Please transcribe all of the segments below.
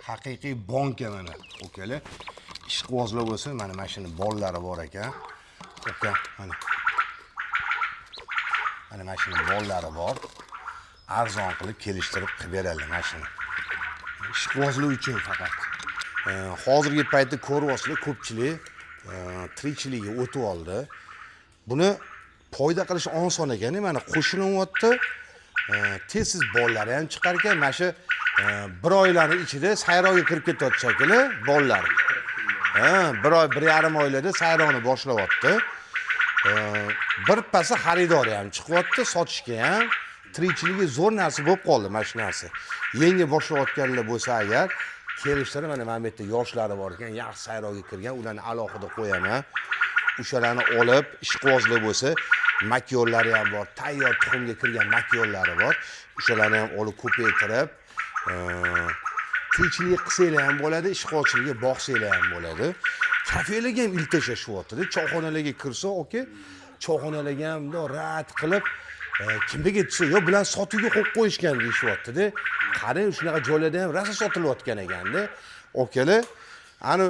haqiqiy banka mana. Okalar. Ishqibozlar bo'lsa, mana shuni bollari bor ekan. Oka, mana. Mana shuni bollari bor. Arzon qilib kelishtirib beradilar mashina. Ishqibozlar uchun faqat. Hozirgi paytda ko'ryapsizlar, ko'pchilik tirikchiligiga o'tib oldi. Buni foyda qilish oson ekan, mana qo'shilinyapti. Tez bollari ham chiqar ekan. Mana shu bir oylarning ichida sayroqqa kirib ketyapti shekilli bollar. Bir oy, 1,5 oylarda sayroni boshlayapti. Bir pasa xaridori ham chiqyapti, sotishga ham. Tirikchiligi zo'r narsa bo'lib qoldi mana shu narsa. Yangi boshlayotganlar bo'lsa agar, kelishtirib mana bu yerda yoshlari bor ekan, yaxshi sayroqqa kirgan, ularni alohida qo'yaman. O'shalarni olib, ishqibozlar bo'lsa, makyonlari ham bor, tayyor tuxumga kirgan makyonlari bor. O'shalarni ham olib ko'paytirib, tirikchilik qilsanglar ham bo'ladi, ishqibozchilikka boqsanglar ham bo'ladi. Kafelarga ham iltishyapti. Choyxonalarga kirsa, oka, choyxonalarga ham rad qilib kimga ketsa, yo bilan sotuvga qo'yib qo'yishgan deyishyapti-da. Qarang, shunaqa joylarda ham rosa sotilayotgan ekanda. Okalar, ani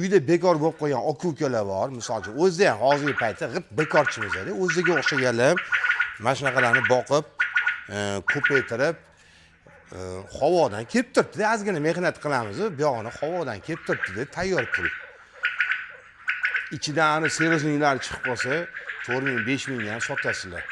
uyda bekor bo'lib qolgan aka-ukalar bor. Masalan, o'zida ham hozirgi paytda g'ip bekorchimiz-da. O'ziga o'xshaganlar mana shunaqalarni boqib, ko'paytirib, havodan kelib turibdi-da. Ozgina mehnat qilamiz, bu yog'ini havodan kelib turibdi-da, tayyor pul. İçidan serozliklari chiqib qolsa, 4,000, 5,000 ga ham sotasizlar.